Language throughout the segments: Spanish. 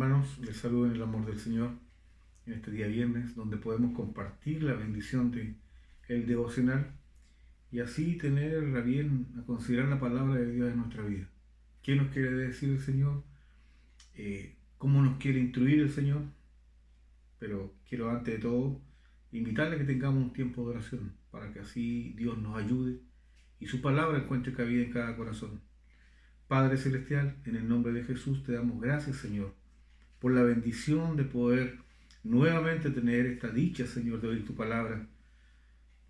Hermanos, les saludo en el amor del Señor en este día viernes, donde podemos compartir la bendición de el devocional y así tener a bien a considerar la palabra de Dios en nuestra vida. ¿Qué nos quiere decir el Señor? ¿Cómo nos quiere instruir el Señor? Pero quiero antes de todo invitarle a que tengamos un tiempo de oración para que así Dios nos ayude y su palabra encuentre cabida en cada corazón. Padre Celestial, en el nombre de Jesús te damos gracias, Señor, por la bendición de poder nuevamente tener esta dicha, Señor, de oír tu palabra.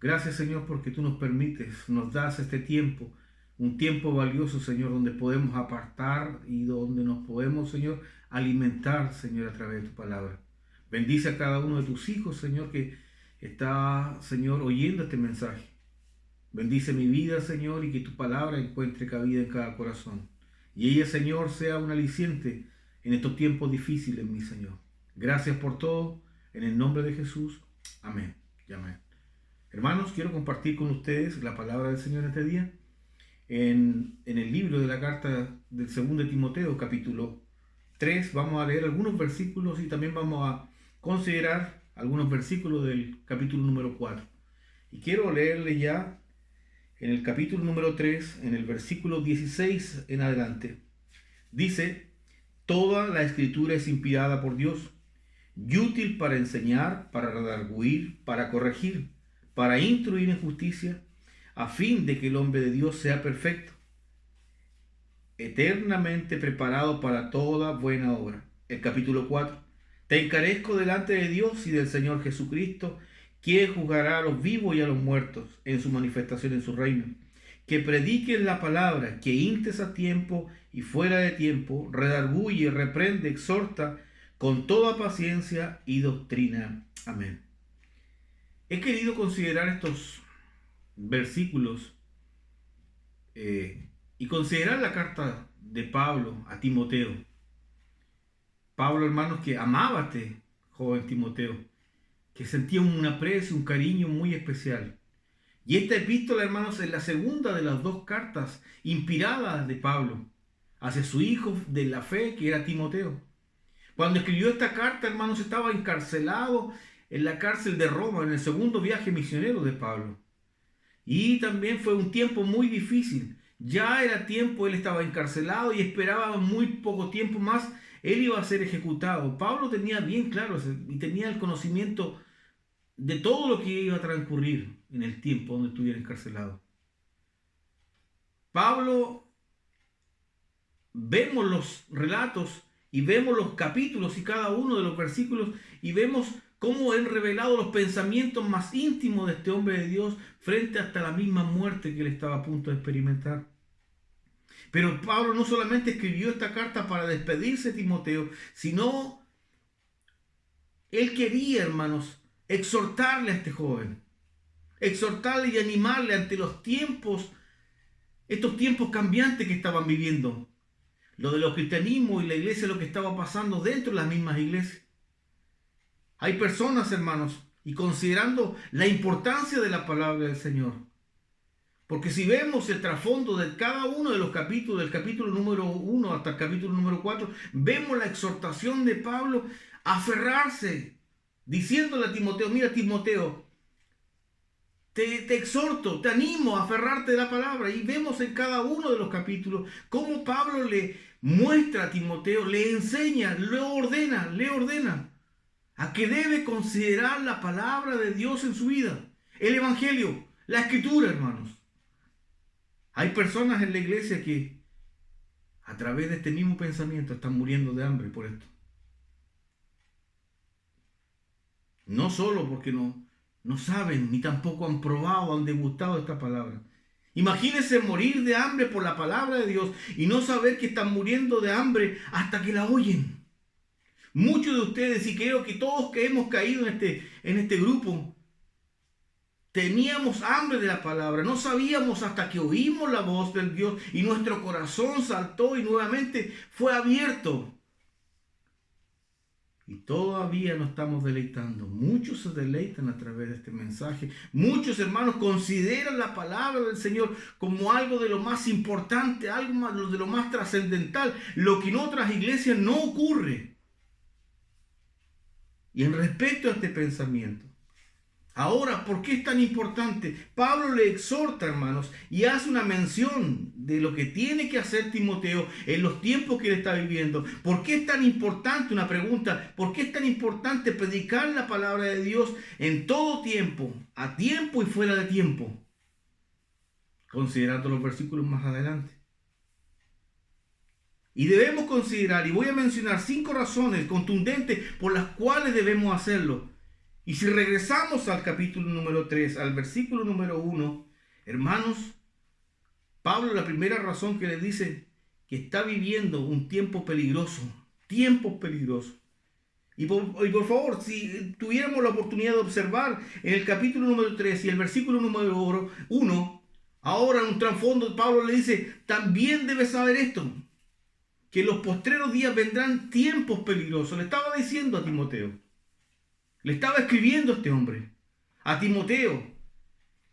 Gracias, Señor, porque tú nos permites, nos das este tiempo, un tiempo valioso, Señor, donde podemos apartar y donde nos podemos, Señor, alimentar, Señor, a través de tu palabra. Bendice a cada uno de tus hijos, Señor, que está, Señor, oyendo este mensaje. Bendice mi vida, Señor, y que tu palabra encuentre cabida en cada corazón. Y ella, Señor, sea un aliciente en estos tiempos difíciles, mi Señor. Gracias por todo. En el nombre de Jesús. Amén y amén. Hermanos, quiero compartir con ustedes la palabra del Señor este día en el libro de la carta del 2 Timoteo, capítulo 3. Vamos a leer algunos versículos y también vamos a considerar algunos versículos del capítulo número 4. Y quiero leerle ya en el capítulo número 3, en el versículo 16 en adelante. Dice: toda la escritura es inspirada por Dios y útil para enseñar, para redarguir, para corregir, para instruir en justicia, a fin de que el hombre de Dios sea perfecto, eternamente preparado para toda buena obra. El capítulo 4. Te encarezco delante de Dios y del Señor Jesucristo, quien juzgará a los vivos y a los muertos en su manifestación en su reino. Que prediquen la palabra, que instes a tiempo y fuera de tiempo, redarguye, reprende, exhorta con toda paciencia y doctrina. Amén. He querido considerar estos versículos y considerar la carta de Pablo a Timoteo. Pablo, hermanos, que amaba a este joven Timoteo, que sentía un aprecio, un cariño muy especial. Y esta epístola, hermanos, es la segunda de las dos cartas inspiradas de Pablo hacia su hijo de la fe, que era Timoteo. Cuando escribió esta carta, hermanos, estaba encarcelado en la cárcel de Roma, en el segundo viaje misionero de Pablo. Y también fue un tiempo muy difícil. Ya era tiempo, él estaba encarcelado y esperaba muy poco tiempo más, él iba a ser ejecutado. Pablo tenía bien claro y tenía el conocimiento de todo lo que iba a transcurrir en el tiempo donde estuviera encarcelado. Pablo, vemos los relatos y vemos los capítulos y cada uno de los versículos y vemos cómo él revelado los pensamientos más íntimos de este hombre de Dios frente hasta la misma muerte que él estaba a punto de experimentar. Pero Pablo no solamente escribió esta carta para despedirse de Timoteo, sino él quería, hermanos, exhortarle a este joven, exhortarle y animarle ante los tiempos, estos tiempos cambiantes que estaban viviendo. Lo de los cristianismos y la iglesia, lo que estaba pasando dentro de las mismas iglesias. Hay personas, hermanos, y considerando la importancia de la palabra del Señor, porque si vemos el trasfondo de cada uno de los capítulos, del capítulo número 1 hasta el capítulo número 4, vemos la exhortación de Pablo a aferrarse, diciéndole a Timoteo: mira, Timoteo, te exhorto, te animo a aferrarte de la palabra. Y vemos en cada uno de los capítulos cómo Pablo le muestra a Timoteo, le enseña, le ordena a que debe considerar la palabra de Dios en su vida, el evangelio, la escritura, hermanos. Hay personas en la iglesia que a través de este mismo pensamiento están muriendo de hambre por esto. No solo porque no saben ni tampoco han probado, han degustado esta palabra. Imagínense morir de hambre por la palabra de Dios y no saber que están muriendo de hambre hasta que la oyen. Muchos de ustedes, y creo que todos que hemos caído en este grupo, teníamos hambre de la palabra, no sabíamos hasta que oímos la voz del Dios y nuestro corazón saltó y nuevamente fue abierto. Y todavía nos estamos deleitando. Muchos se deleitan a través de este mensaje. Muchos hermanos consideran la palabra del Señor como algo de lo más importante, algo de lo más trascendental, lo que en otras iglesias no ocurre. Y en respecto a este pensamiento, ahora, ¿por qué es tan importante? Pablo le exhorta, hermanos, y hace una mención de lo que tiene que hacer Timoteo en los tiempos que él está viviendo. ¿Por qué es tan importante? Una pregunta. ¿Por qué es tan importante predicar la palabra de Dios en todo tiempo, a tiempo y fuera de tiempo? Considerando los versículos más adelante. Y debemos considerar, y voy a mencionar 5 razones contundentes por las cuales debemos hacerlo. Y si regresamos al capítulo número 3, al versículo número 1, hermanos, Pablo, la primera razón que le dice que está viviendo un tiempo peligroso, tiempos peligrosos. Y por favor, si tuviéramos la oportunidad de observar en el capítulo número 3 y el versículo número 1, ahora en un trasfondo Pablo le dice, también debes saber esto, que en los postreros días vendrán tiempos peligrosos. Le estaba diciendo a Timoteo. Le estaba escribiendo este hombre, a Timoteo.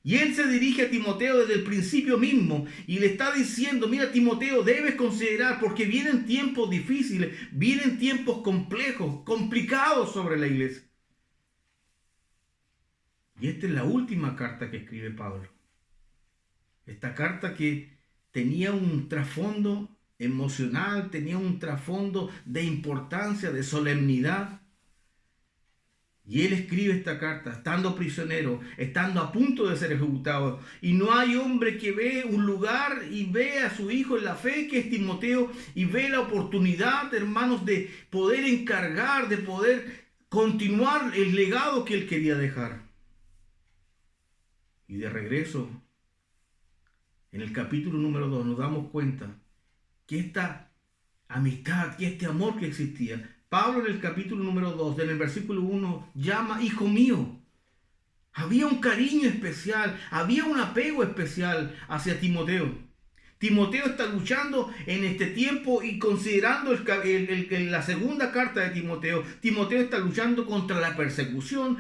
Y él se dirige a Timoteo desde el principio mismo y le está diciendo, mira Timoteo, debes considerar, porque vienen tiempos difíciles, vienen tiempos complejos, complicados sobre la iglesia. Y esta es la última carta que escribe Pablo. Esta carta que tenía un trasfondo emocional, tenía un trasfondo de importancia, de solemnidad. Y él escribe esta carta estando prisionero, estando a punto de ser ejecutado. Y no hay hombre que ve un lugar y ve a su hijo en la fe, que es Timoteo, y ve la oportunidad, hermanos, de poder encargar, de poder continuar el legado que él quería dejar. Y de regreso, en el capítulo número 2, nos damos cuenta que esta amistad, que este amor que existía, Pablo en el capítulo número 2, en el versículo 1, llama hijo mío. Había un cariño especial, había un apego especial hacia Timoteo. Timoteo está luchando en este tiempo y considerando la segunda carta de Timoteo, Timoteo está luchando contra la persecución,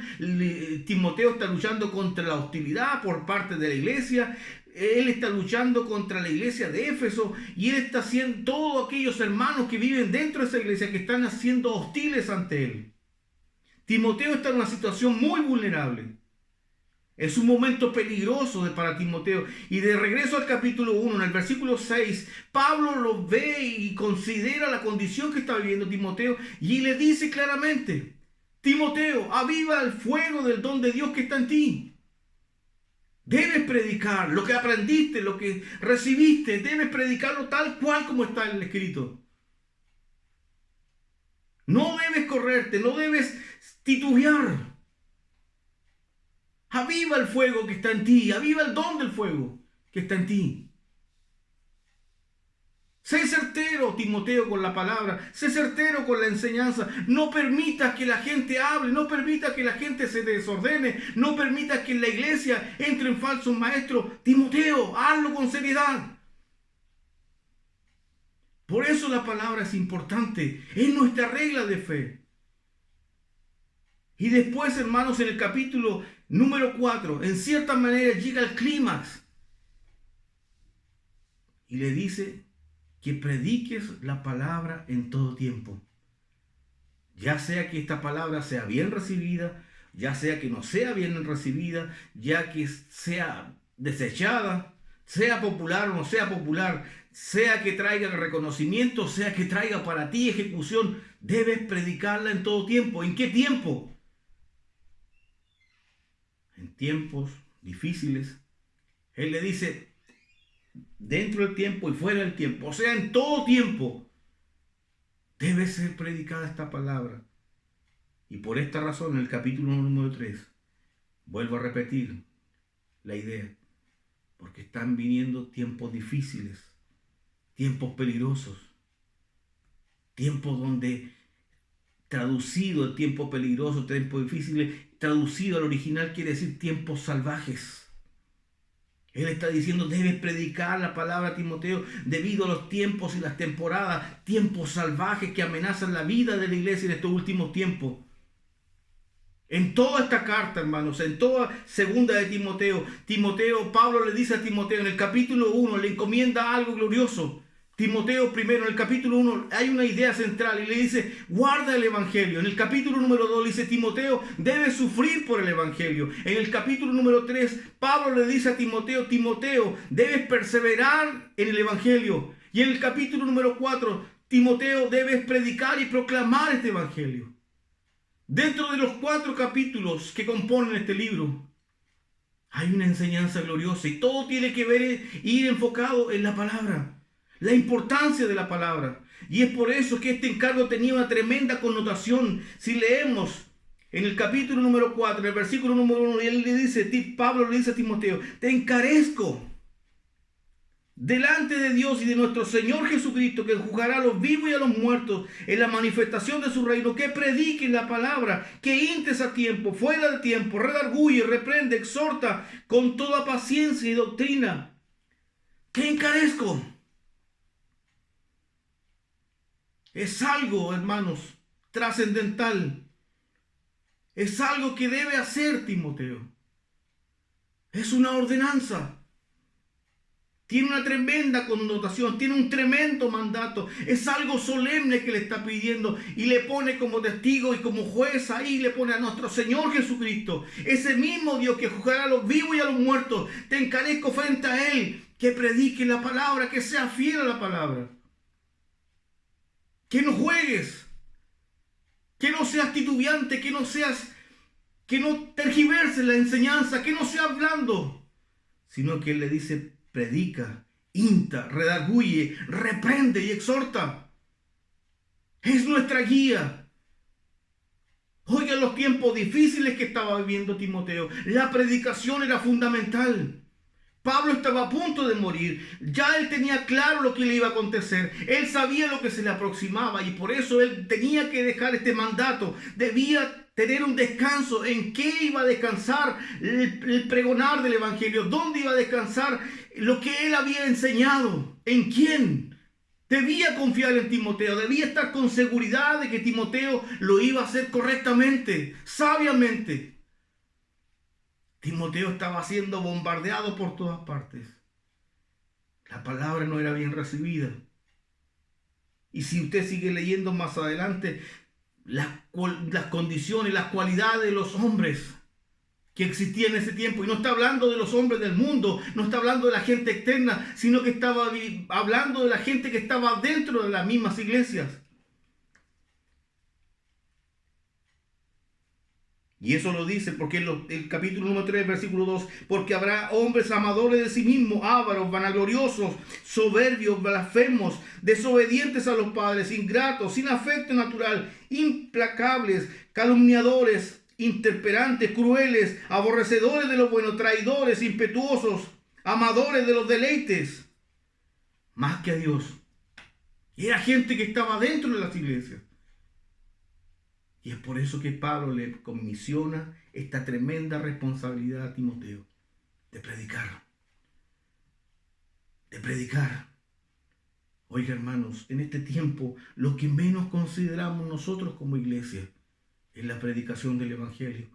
Timoteo está luchando contra la hostilidad por parte de la iglesia. Él está luchando contra la iglesia de Éfeso y él está haciendo todos aquellos hermanos que viven dentro de esa iglesia que están siendo hostiles ante él. Timoteo está en una situación muy vulnerable. Es un momento peligroso para Timoteo. Y de regreso al capítulo 1, en el versículo 6, Pablo lo ve y considera la condición que está viviendo Timoteo y le dice claramente, Timoteo, aviva el fuego del don de Dios que está en ti. Debes predicar lo que aprendiste, lo que recibiste. Debes predicarlo tal cual como está en el escrito. No debes correrte, no debes titubear. Aviva el fuego que está en ti. Aviva el don del fuego que está en ti. Sé certero, Timoteo, con la palabra. Sé certero con la enseñanza. No permitas que la gente hable. No permitas que la gente se desordene. No permitas que en la iglesia entren falsos maestros. Timoteo, hazlo con seriedad. Por eso la palabra es importante. Es nuestra regla de fe. Y después, hermanos, en el capítulo número 4, en cierta manera llega el clímax. Y le dice que prediques la palabra en todo tiempo. Ya sea que esta palabra sea bien recibida, ya sea que no sea bien recibida, ya que sea desechada, sea popular o no sea popular, sea que traiga reconocimiento, sea que traiga para ti ejecución, debes predicarla en todo tiempo. ¿En qué tiempo? En tiempos difíciles. Él le dice, dentro del tiempo y fuera del tiempo, o sea, en todo tiempo, debe ser predicada esta palabra. Y por esta razón, en el capítulo número 3, vuelvo a repetir la idea, porque están viniendo tiempos difíciles, tiempos peligrosos, tiempos donde, traducido el tiempo peligroso, tiempo difícil, traducido al original quiere decir tiempos salvajes. Él está diciendo, debes predicar la palabra a Timoteo debido a los tiempos y las temporadas, tiempos salvajes que amenazan la vida de la iglesia en estos últimos tiempos. En toda esta carta, hermanos, en toda segunda de Timoteo, Pablo le dice a Timoteo en el capítulo 1, le encomienda algo glorioso. Timoteo primero, en el capítulo 1, hay una idea central y le dice, guarda el Evangelio. En el capítulo número 2 le dice, Timoteo, debes sufrir por el Evangelio. En el capítulo número 3, Pablo le dice a Timoteo, Timoteo, debes perseverar en el Evangelio. Y en el capítulo número 4, Timoteo, debes predicar y proclamar este Evangelio. Dentro de los 4 capítulos que componen este libro, hay una enseñanza gloriosa y todo tiene que ver, ir enfocado en la palabra. La importancia de la palabra. Y es por eso que este encargo tenía una tremenda connotación. Si leemos en el capítulo número 4, en el versículo número 1, Pablo le dice a Timoteo, te encarezco delante de Dios y de nuestro Señor Jesucristo, que juzgará a los vivos y a los muertos en la manifestación de su reino, que prediquen la palabra, que instes a tiempo, fuera de tiempo, redarguye, reprende, exhorta con toda paciencia y doctrina. Te encarezco. Es algo, hermanos, trascendental. Es algo que debe hacer Timoteo. Es una ordenanza. Tiene una tremenda connotación, tiene un tremendo mandato. Es algo solemne que le está pidiendo y le pone como testigo y como juez ahí, le pone a nuestro Señor Jesucristo. Ese mismo Dios que juzgará a los vivos y a los muertos. Te encarezco frente a Él, que predique la palabra, que sea fiel a la palabra. Que no juegues, que no seas titubeante, que no tergiverses la enseñanza, que no seas blando, sino que Él le dice, predica, insta, redarguye, reprende y exhorta. Es nuestra guía. Oigan los tiempos difíciles que estaba viviendo Timoteo. La predicación era fundamental. Pablo estaba a punto de morir. Ya él tenía claro lo que le iba a acontecer. Él sabía lo que se le aproximaba y por eso él tenía que dejar este mandato. Debía tener un descanso. ¿En qué iba a descansar el pregonar del Evangelio? ¿Dónde iba a descansar lo que él había enseñado? ¿En quién? Debía confiar en Timoteo. Debía estar con seguridad de que Timoteo lo iba a hacer correctamente, sabiamente. Timoteo estaba siendo bombardeado por todas partes. La palabra no era bien recibida. Y si usted sigue leyendo más adelante, las condiciones, las cualidades de los hombres que existían en ese tiempo, y no está hablando de los hombres del mundo, no está hablando de la gente externa, sino que estaba hablando de la gente que estaba dentro de las mismas iglesias. Y eso lo dice porque el capítulo número 3, versículo 2, porque habrá hombres amadores de sí mismos, ávaros, vanagloriosos, soberbios, blasfemos, desobedientes a los padres, ingratos, sin afecto natural, implacables, calumniadores, intemperantes, crueles, aborrecedores de lo bueno, traidores, impetuosos, amadores de los deleites, más que a Dios. Y era gente que estaba dentro de las iglesias. Y es por eso que Pablo le comisiona esta tremenda responsabilidad a Timoteo de predicar. De predicar. Oiga, hermanos, en este tiempo lo que menos consideramos nosotros como iglesia es la predicación del Evangelio.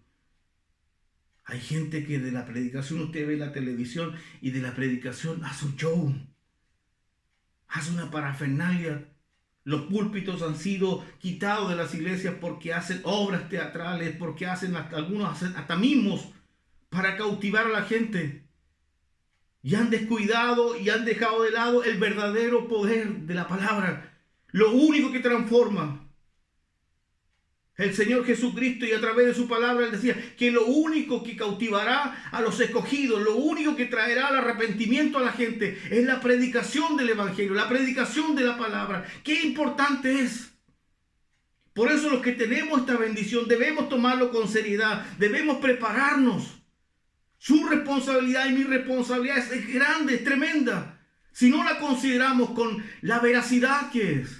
Hay gente que de la predicación, usted ve la televisión y de la predicación hace un show, hace una parafernalia. Los púlpitos han sido quitados de las iglesias porque hacen obras teatrales, porque algunos hacen hasta mimos para cautivar a la gente. Y han descuidado y han dejado de lado el verdadero poder de la palabra. Lo único que transforma. El Señor Jesucristo, y a través de su palabra, Él decía que lo único que cautivará a los escogidos, lo único que traerá el arrepentimiento a la gente, es la predicación del Evangelio, la predicación de la palabra. ¡Qué importante es! Por eso los que tenemos esta bendición debemos tomarlo con seriedad, debemos prepararnos. Su responsabilidad y mi responsabilidad es grande, es tremenda, si no la consideramos con la veracidad que es.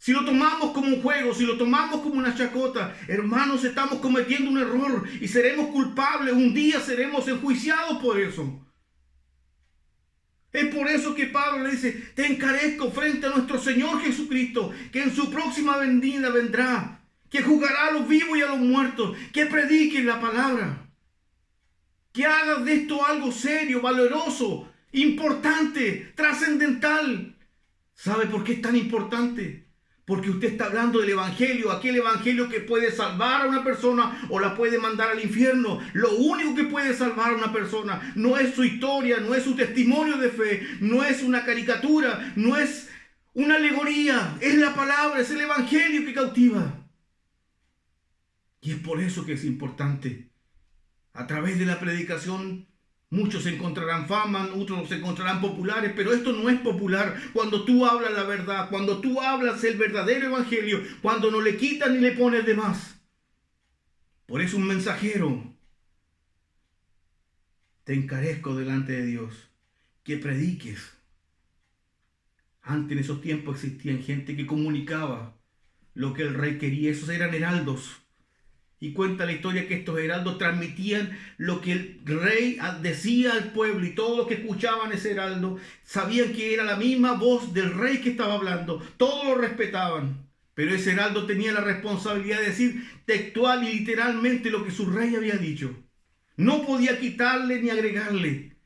Si lo tomamos como un juego, si lo tomamos como una chacota, hermanos, estamos cometiendo un error y seremos culpables. Un día seremos enjuiciados por eso. Es por eso que Pablo le dice, te encarezco frente a nuestro Señor Jesucristo, que en su próxima venida vendrá, que juzgará a los vivos y a los muertos, que prediquen la palabra, que hagas de esto algo serio, valoroso, importante, trascendental. ¿Sabe por qué es tan importante? Porque usted está hablando del evangelio, aquel evangelio que puede salvar a una persona o la puede mandar al infierno. Lo único que puede salvar a una persona no es su historia, no es su testimonio de fe, no es una caricatura, no es una alegoría, es la palabra, es el evangelio que cautiva. Y es por eso que es importante. A través de la predicación, muchos encontrarán fama, otros se encontrarán populares, pero esto no es popular. Cuando tú hablas la verdad, cuando tú hablas el verdadero evangelio, cuando no le quitas ni le pones de más. Por eso un mensajero, te encarezco delante de Dios, que prediques. Antes en esos tiempos existían gente que comunicaba lo que el rey quería. Esos eran heraldos. Y cuenta la historia que estos heraldos transmitían lo que el rey decía al pueblo, y todos los que escuchaban ese heraldo sabían que era la misma voz del rey que estaba hablando. Todos lo respetaban, pero ese heraldo tenía la responsabilidad de decir textual y literalmente lo que su rey había dicho. No podía quitarle ni agregarle,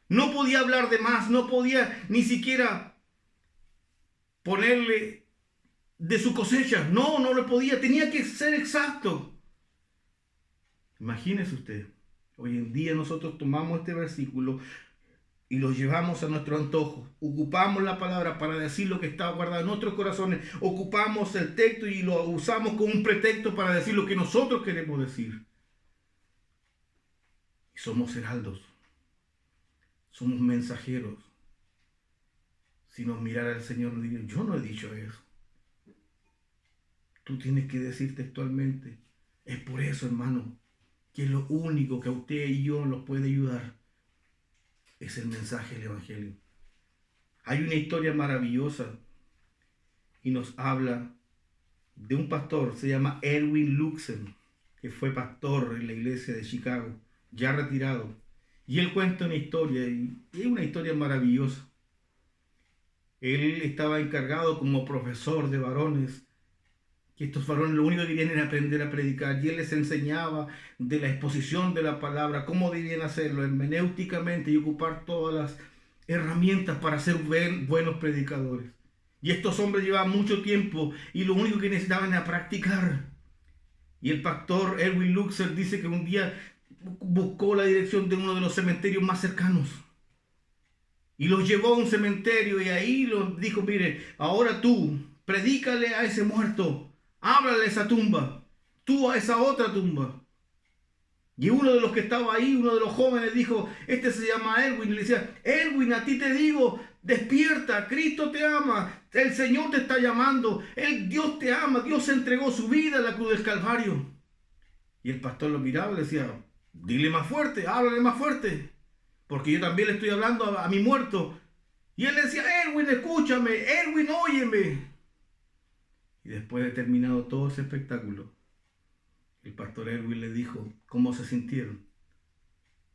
no podía hablar de más, no podía ni siquiera ponerle de su cosecha. No lo podía, tenía que ser exacto. Imagínese usted, hoy en día nosotros tomamos este versículo y lo llevamos a nuestro antojo. Ocupamos la palabra para decir lo que está guardado en nuestros corazones. Ocupamos el texto y lo usamos como un pretexto para decir lo que nosotros queremos decir. Y somos heraldos, somos mensajeros. Si nos mirara el Señor, nos diría: yo no he dicho eso. Tú tienes que decir textualmente. Es por eso, hermano, que lo único que a usted y yo nos puede ayudar es el mensaje del evangelio. Hay una historia maravillosa y nos habla de un pastor, se llama Erwin Luxem, que fue pastor en la iglesia de Chicago, ya retirado. Y él cuenta una historia, y es una historia maravillosa. Él estaba encargado como profesor de varones, que estos varones lo único que querían era aprender a predicar, y él les enseñaba de la exposición de la palabra, cómo debían hacerlo hermenéuticamente y ocupar todas las herramientas para ser buenos predicadores. Y estos hombres llevaban mucho tiempo y lo único que necesitaban era practicar. Y el pastor Erwin Luxer dice que un día buscó la dirección de uno de los cementerios más cercanos y los llevó a un cementerio, y ahí los dijo: mire, ahora tú predícale a ese muerto, háblale a esa tumba, tú a esa otra tumba. Y uno de los que estaba ahí, uno de los jóvenes, dijo: este se llama Erwin, y le decía: Erwin, a ti te digo, despierta, Cristo te ama, el Señor te está llamando, Dios te ama, Dios entregó su vida en la cruz del Calvario. Y el pastor lo miraba y le decía: dile más fuerte, háblale más fuerte, porque yo también le estoy hablando a mi muerto. Y él le decía: Erwin, escúchame, Erwin, óyeme. Y después de terminado todo ese espectáculo, el pastor Erwin le dijo cómo se sintieron.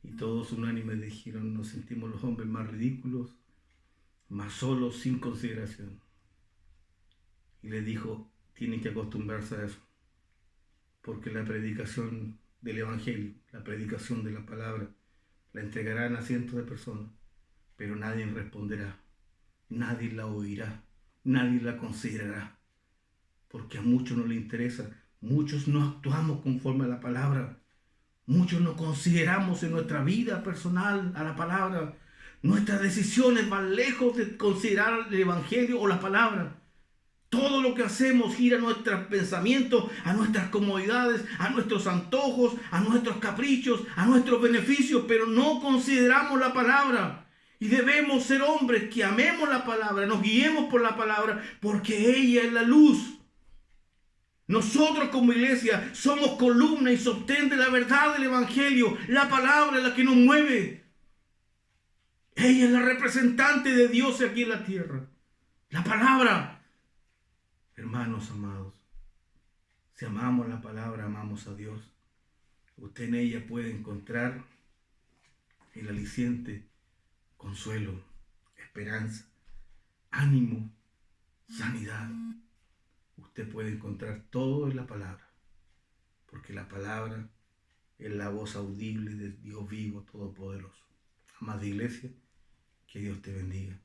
Y todos unánimes dijeron: nos sentimos los hombres más ridículos, más solos, sin consideración. Y le dijo: tienen que acostumbrarse a eso, porque la predicación del evangelio, la predicación de la palabra, la entregarán a cientos de personas, pero nadie responderá, nadie la oirá, nadie la considerará, porque a muchos no les interesa. Muchos no actuamos conforme a la palabra. Muchos no consideramos en nuestra vida personal a la palabra. Nuestras decisiones van lejos de considerar el evangelio o la palabra. Todo lo que hacemos gira a nuestros pensamientos, a nuestras comodidades, a nuestros antojos, a nuestros caprichos, a nuestros beneficios, pero no consideramos la palabra. Y debemos ser hombres que amemos la palabra, nos guiemos por la palabra, porque ella es la luz. Nosotros como iglesia somos columna y sostén de la verdad del evangelio. La palabra es la que nos mueve. Ella es la representante de Dios aquí en la tierra. La palabra. Hermanos amados, si amamos la palabra, amamos a Dios. Usted en ella puede encontrar el aliciente, consuelo, esperanza, ánimo, sanidad. Usted puede encontrar todo en la palabra, porque la palabra es la voz audible de Dios vivo, todopoderoso. Amada iglesia, que Dios te bendiga.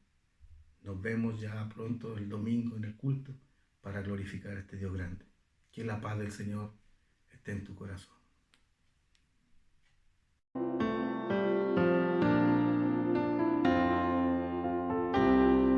Nos vemos ya pronto el domingo en el culto para glorificar a este Dios grande. Que la paz del Señor esté en tu corazón.